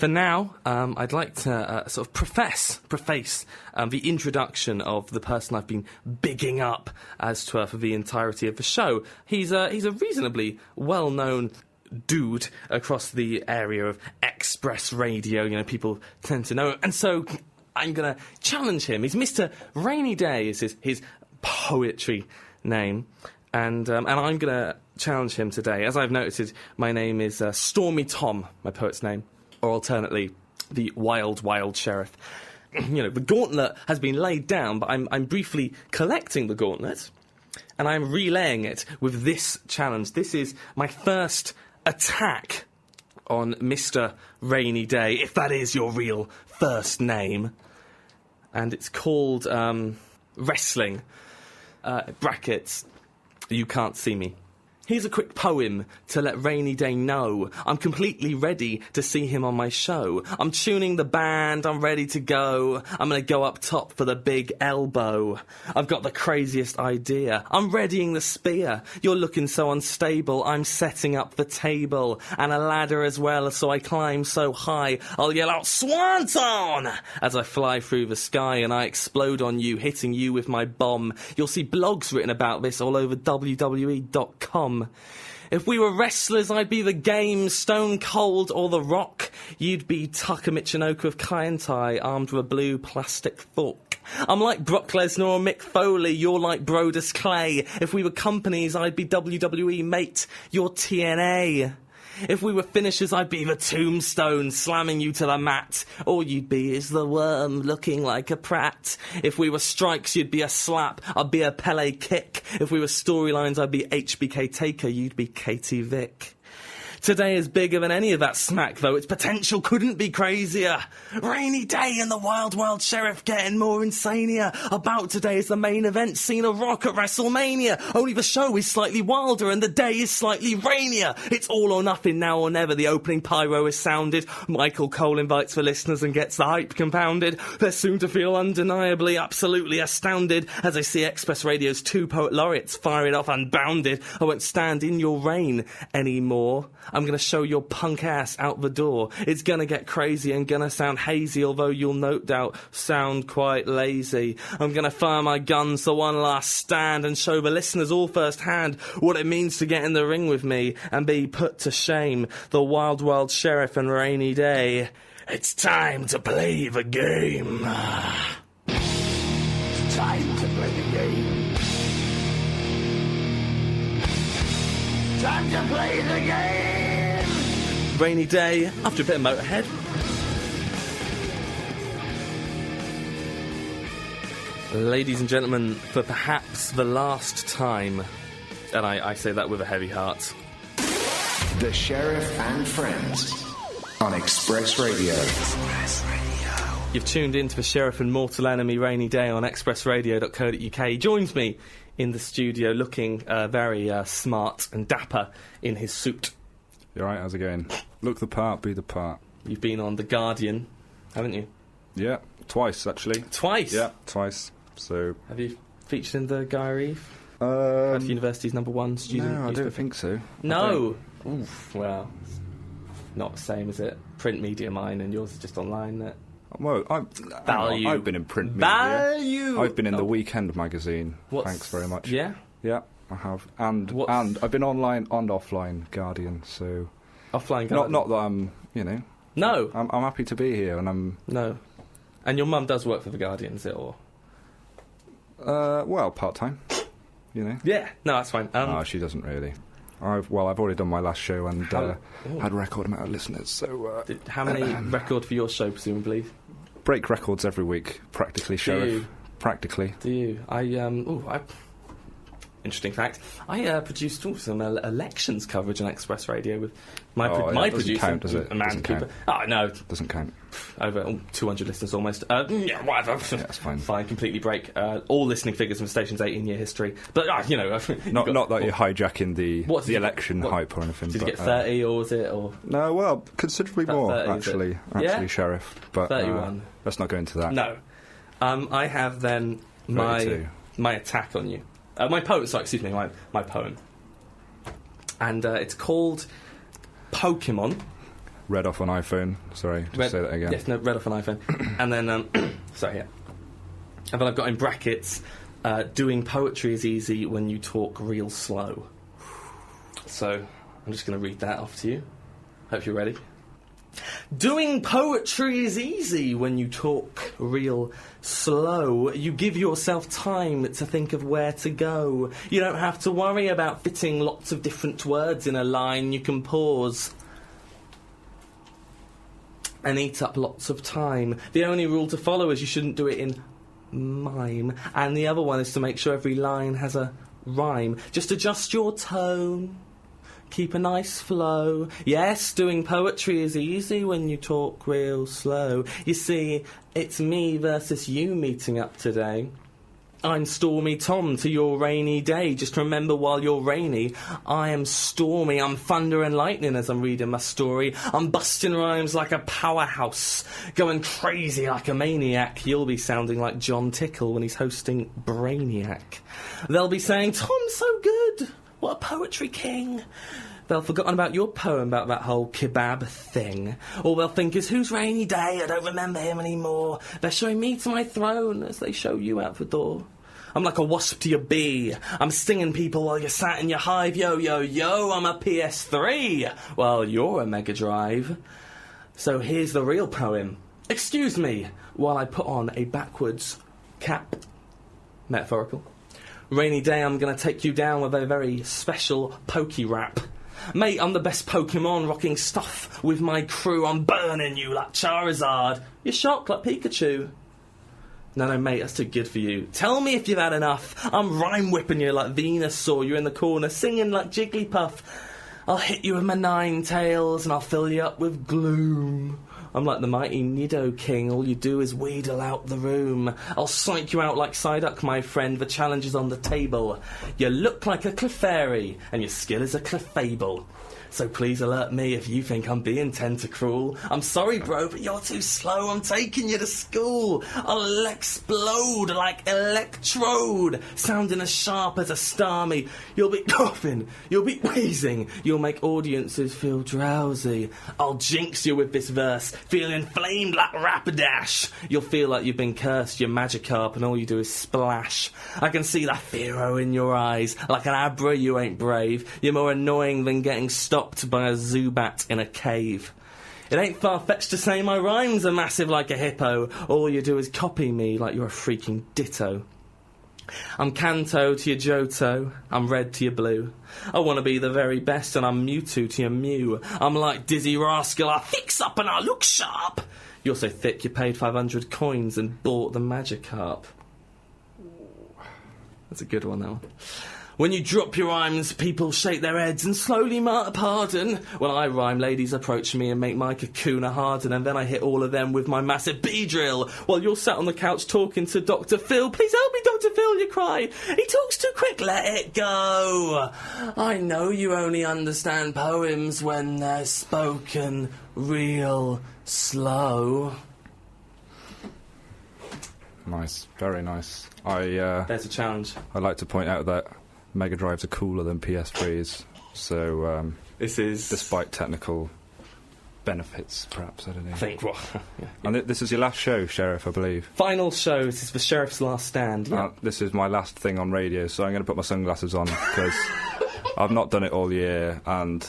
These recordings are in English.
For now, I'd like to sort of preface the introduction of the person I've been bigging up as to for the entirety of the show. He's a reasonably well-known dude across the area of express radio. You know, people tend to know him. And so I'm going to challenge him. He's Mr. Rainy Dei is his poetry name. And I'm going to challenge him today. As I've noted, my name is Stormy Tom, my poet's name. Or alternately, the Wild, Wild Sheriff. You know, the gauntlet has been laid down, but I'm briefly collecting the gauntlet, and I'm relaying it with this challenge. This is my first attack on Mr. Rainy Dei, if that is your real first name. And it's called Wrestling. Brackets, you can't see me. Here's a quick poem to let Rainy Dei know I'm completely ready to see him on my show. I'm tuning the band, I'm ready to go. I'm going to go up top for the big elbow. I've got the craziest idea. I'm readying the spear. You're looking so unstable. I'm setting up the table and a ladder as well, so I climb so high I'll yell out "Swanton!" as I fly through the sky and I explode on you, hitting you with my bomb. You'll see blogs written about this all over WWE.com. If we were wrestlers, I'd be the Game, Stone Cold, or The Rock. You'd be Tucker Michinoku of Kaientai, armed with a blue plastic fork. I'm like Brock Lesnar or Mick Foley, you're like Brodus Clay. If we were companies, I'd be WWE, mate, you're TNA. If we were finishers, I'd be the Tombstone, slamming you to the mat. All you'd be is the Worm, looking like a prat. If we were strikes, you'd be a slap, I'd be a Pele kick. If we were storylines, I'd be HBK Taker, you'd be Katie Vick. Today is bigger than any of that smack, though. Its potential couldn't be crazier. Rainy Day and the Wild Wild Sheriff getting more insanier. About today is the main event, Cena Rock at WrestleMania. Only the show is slightly wilder and the day is slightly rainier. It's all or nothing, now or never. The opening pyro is sounded. Michael Cole invites the listeners and gets the hype compounded. They're soon to feel undeniably, absolutely astounded as they see Express Radio's two poet laureates fire it off unbounded. I won't stand in your reign anymore. I'm going to show your punk ass out the door. It's going to get crazy and going to sound hazy, although you'll no doubt sound quite lazy. I'm going to fire my guns for one last stand and show the listeners all firsthand what it means to get in the ring with me and be put to shame. The Wild Wild Sheriff and Rainy Day. It's time to play the game. It's time to play the game. Time to play the game! Rainy Day, after a bit of Motorhead. Ladies and gentlemen, for perhaps the last time, and I say that with a heavy heart, The Sheriff and Friends on Express Radio. You've tuned in to the Sheriff and Mortal Enemy Rainy Day on expressradio.co.uk. He joins me in the studio looking very smart and dapper in his suit. You alright, how's it going? Look the part, be the part. You've been on The Guardian, haven't you? Yeah, twice actually. Twice? Yeah, twice. So, have you featured in the Guy Reeve? University's #1 student? No, I don't think so. No! Oof, well, not the same, is it? Print media mine and yours is just online, isn't it? Well, I've been in print media. Value! I've been in the Weekend magazine. What's... Thanks very much. Yeah? Yeah, I have. And I've been online and offline Guardian, so... Offline Guardian? Not that I'm, you know... No! I'm happy to be here, and I'm... No. And your mum does work for The Guardian, is it, or...? Well, part-time, you know. Yeah, no, that's fine. No, she doesn't really. I've already done my last show and had a record amount of listeners, so... how many record for your show, presumably? Break records every week, practically, Sheriff. Practically. Do you? Interesting fact. I produced some elections coverage on Express Radio with my producer. Count, does it? Doesn't count. Oh, no. Doesn't count. Over 200 listeners almost. Yeah, whatever. Yeah, that's fine. Fine, completely break all listening figures from the station's 18-year history. But, you know... Not that you're hijacking the election hype or anything. Did you get 30, or was it? Or no, well, considerably more, 30, actually, yeah? Sheriff. But 31. Let's not go into that. No. I have then my attack on you. My poem, my poem. And it's called Pokemon. Read off on iPhone. Sorry, just say that again. Yes, no, read off on iPhone. And then, sorry, yeah. And then I've got in brackets, doing poetry is easy when you talk real slow. So, I'm just going to read that off to you. Hope you're ready. Doing poetry is easy when you talk real slow. You give yourself time to think of where to go. You don't have to worry about fitting lots of different words in a line. You can pause and eat up lots of time. The only rule to follow is you shouldn't do it in mime. And the other one is to make sure every line has a rhyme. Just adjust your tone. Keep a nice flow. Yes, doing poetry is easy when you talk real slow. You see, it's me versus you meeting up today. I'm Stormy Tom to your rainy day. Just remember while you're rainy, I am stormy. I'm thunder and lightning as I'm reading my story. I'm busting rhymes like a powerhouse, going crazy like a maniac. You'll be sounding like John Tickle when he's hosting Brainiac. They'll be saying, Tom's so good. What a poetry king. They'll have forgotten about your poem about that whole kebab thing. All they'll think is, who's Rainy Day? I don't remember him anymore. They're showing me to my throne as they show you out the door. I'm like a wasp to your bee. I'm stinging people while you're sat in your hive. Yo, yo, yo, I'm a PS3. Well, you're a Mega Drive. So here's the real poem. Excuse me while I put on a backwards cap. Metaphorical. Rainy Day, I'm going to take you down with a very special PokeRap. Mate, I'm the best Pokemon rocking stuff with my crew. I'm burning you like Charizard. You're shocked like Pikachu. No, mate, that's too good for you. Tell me if you've had enough. I'm rhyme whipping you like Venusaur. You're in the corner singing like Jigglypuff. I'll hit you with my 9 tails and I'll fill you up with gloom. I'm like the mighty Nido King, all you do is wheedle out the room. I'll psych you out like Psyduck, my friend, the challenge is on the table. You look like a Clefairy, and your skill is a Clefable. So please alert me if you think I'm being tentacruel. I'm sorry, bro, but you're too slow. I'm taking you to school. I'll explode like electrode, sounding as sharp as a Stormy. You'll be coughing. You'll be wheezing. You'll make audiences feel drowsy. I'll jinx you with this verse, feel inflamed like Rapidash. You'll feel like you've been cursed, you're Magikarp, and all you do is splash. I can see that Pharaoh in your eyes. Like an Abra, you ain't brave. You're more annoying than getting stopped by a Zubat in a cave. It ain't far-fetched to say my rhymes are massive like a hippo. All you do is copy me like you're a freaking ditto. I'm Kanto to your Johto, I'm red to your blue. I want to be the very best and I'm Mewtwo to your Mew. I'm like Dizzy Rascal, I fix up and I look sharp. You're so thick you paid 500 coins and bought the Magikarp. That's a good one, that one. When you drop your rhymes, people shake their heads and slowly mutter pardon. When I rhyme, ladies approach me and make my kakuna harden, and then I hit all of them with my massive B-drill. While you're sat on the couch talking to Dr. Phil. Please help me, Dr. Phil, you cry. He talks too quick, let it go. I know you only understand poems when they're spoken real slow. Nice, very nice. There's a challenge. I'd like to point out that Mega Drives are cooler than PS3s, so this is despite technical benefits, perhaps, I don't know. I think what? Yeah. And this is your last show, Sheriff, I believe. Final show. This is the Sheriff's Last Stand. Yeah. This is my last thing on radio, so I'm going to put my sunglasses on because I've not done it all year, and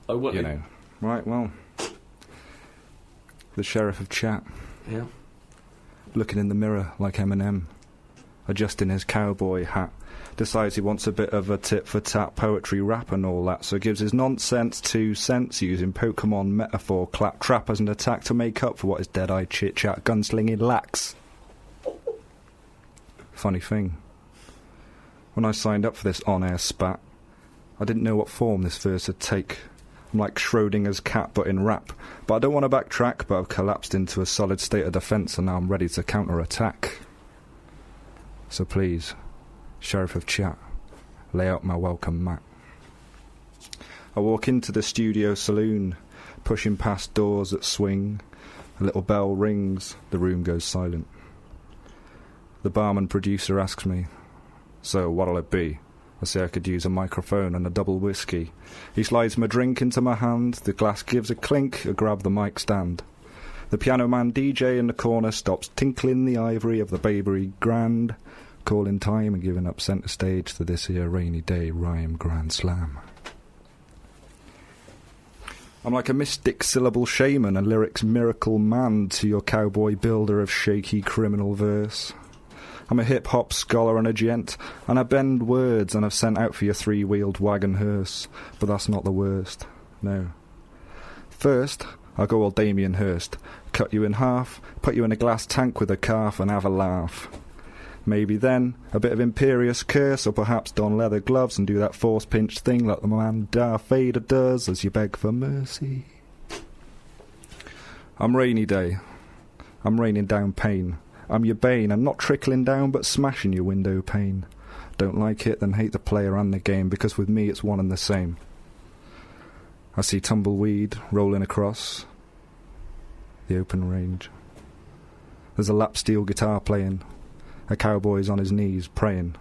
you know, right? Well, the Sheriff of Chat. Yeah. Looking in the mirror like Eminem, adjusting his cowboy hat. Decides he wants a bit of a tit-for-tat poetry rap and all that, so gives his nonsense 2 cents using Pokemon metaphor clap-trap as an attack to make up for what his dead-eyed chit-chat gunslinging lacks. Funny thing, when I signed up for this on-air spat, I didn't know what form this verse would take. I'm like Schrodinger's cat but in rap. But I don't want to backtrack, but I've collapsed into a solid state of defence and now I'm ready to counter-attack. So please, Sheriff of Chat, lay out my welcome mat. I walk into the studio saloon, pushing past doors that swing. A little bell rings, the room goes silent. The barman producer asks me, so what'll it be? I say I could use a microphone and a double whiskey. He slides my drink into my hand, the glass gives a clink, I grab the mic stand. The piano man DJ in the corner stops tinkling the ivory of the Babery Grand, calling time and giving up centre stage to this here Rainy Day rhyme grand slam. I'm like a mystic syllable shaman, a lyrics miracle man to your cowboy builder of shaky criminal verse. I'm a hip-hop scholar and a gent, and I bend words and I've sent out for your three-wheeled wagon hearse. But that's not the worst, no. First, I'll go all Damien Hirst, cut you in half, put you in a glass tank with a calf and have a laugh. Maybe then, a bit of Imperious Curse, or perhaps don leather gloves and do that force-pinch thing like the man Darth Vader does as you beg for mercy. I'm Rainy Day. I'm raining down pain. I'm your bane. I'm not trickling down, but smashing your window pane. Don't like it, then hate the player and the game, because with me it's one and the same. I see tumbleweed rolling across the open range. There's a lap steel guitar playing. A cowboy's on his knees praying.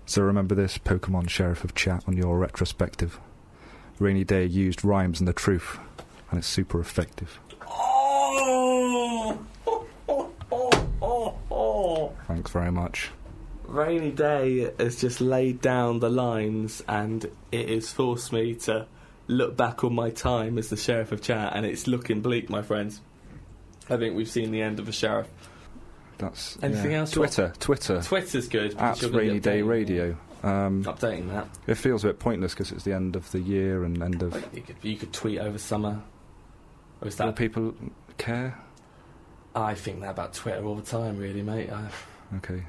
So remember this, Pokemon Sheriff of Chat, on your retrospective. Rainy Day used rhymes and the truth, and it's super effective. Thanks very much. Rainy Day has just laid down the lines, and it has forced me to look back on my time as the Sheriff of Chat, and it's looking bleak, my friends. I think we've seen the end of the Sheriff. That's anything else? Twitter. Twitter's good. At Rainy Day Radio. Updating that. It feels a bit pointless because it's the end of the year and end of. You could tweet over summer. Or is that? Will people care? I think that about Twitter all the time, really, mate. Okay.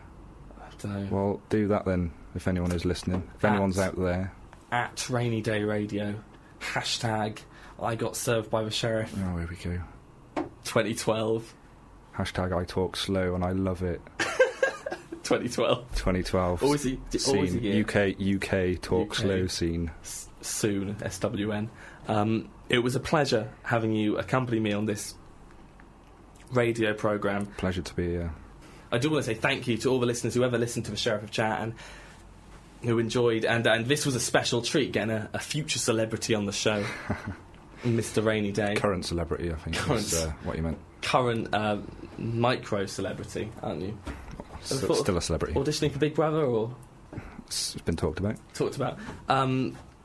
I don't know. Well, do that then, if anyone is listening. If anyone's out there. At Rainy Day Radio. Hashtag I got served by the sheriff. Oh, here we go. 2012. Hashtag I talk slow and I love it. 2012. 2012. Always a year. UK talk UK. Slow scene. Soon, SWN. It was a pleasure having you accompany me on this radio programme. Pleasure to be here. I do want to say thank you to all the listeners who ever listened to the Sheriff of Chat and who enjoyed, and this was a special treat, getting a future celebrity on the show. Mr. Rainy Day. Current celebrity, I think is what you meant. Current micro celebrity, aren't you? Still a celebrity. Auditioning for Big Brother, or it's been talked about.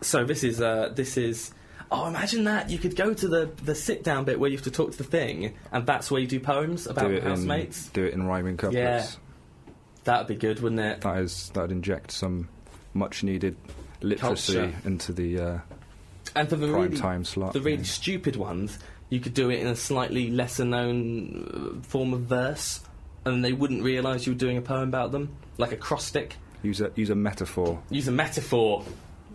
So this is. Oh, imagine that! You could go to the sit down bit where you have to talk to the thing, and that's where you do poems about housemates. Do it in rhyming couplets. Yeah, that'd be good, wouldn't it? That'd inject some much needed literacy culture into the and for the prime time slot. The really stupid ones, you could do it in a slightly lesser known form of verse, and they wouldn't realise you were doing a poem about them, like acrostic. Use a metaphor. Use a metaphor.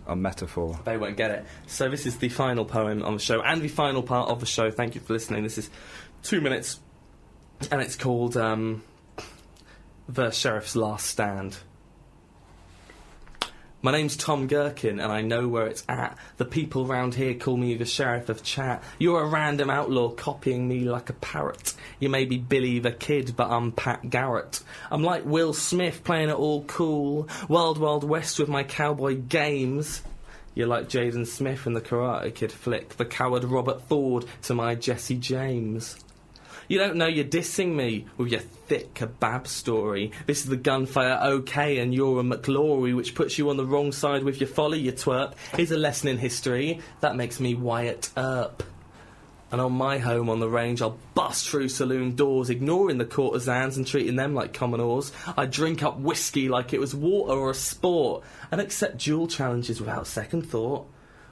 A metaphor. They won't get it. So this is the final poem on the show, and the final part of the show. Thank you for listening. This is 2 minutes, and it's called The Sheriff's Last Stand. My name's Tom Gherkin, and I know where it's at. The people round here call me the Sheriff of Chat. You're a random outlaw copying me like a parrot. You may be Billy the Kid, but I'm Pat Garrett. I'm like Will Smith playing it all cool. Wild Wild West with my cowboy games. You're like Jaden Smith in the Karate Kid flick. The coward Robert Ford to my Jesse James. You don't know you're dissing me with your thick kebab story. This is the gunfire okay and you're a McLaury, which puts you on the wrong side with your folly, you twerp. Here's a lesson in history. That makes me Wyatt Earp. And on my home on the range, I'll bust through saloon doors, ignoring the courtesans and treating them like commoners. I drink up whiskey like it was water or a sport, and accept duel challenges without second thought.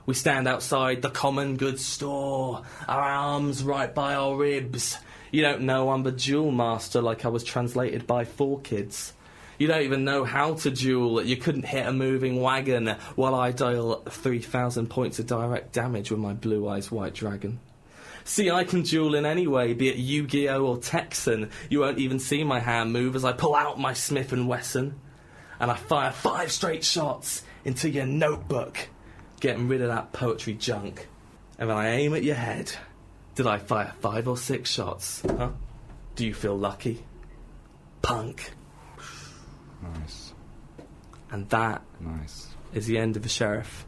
We stand outside the common goods store, our arms right by our ribs. You don't know I'm the duel master like I was translated by 4Kids. You don't even know how to duel. You couldn't hit a moving wagon while I dial 3,000 points of direct damage with my Blue Eyes White Dragon. See, I can duel in any way, be it Yu-Gi-Oh! Or Texan. You won't even see my hand move as I pull out my Smith & Wesson. And I fire 5 straight shots into your notebook, getting rid of that poetry junk. And then I aim at your head. Did I fire 5 or 6 shots? Huh? Do you feel lucky? Punk. Nice. And that Nice. is the end of The Sheriff.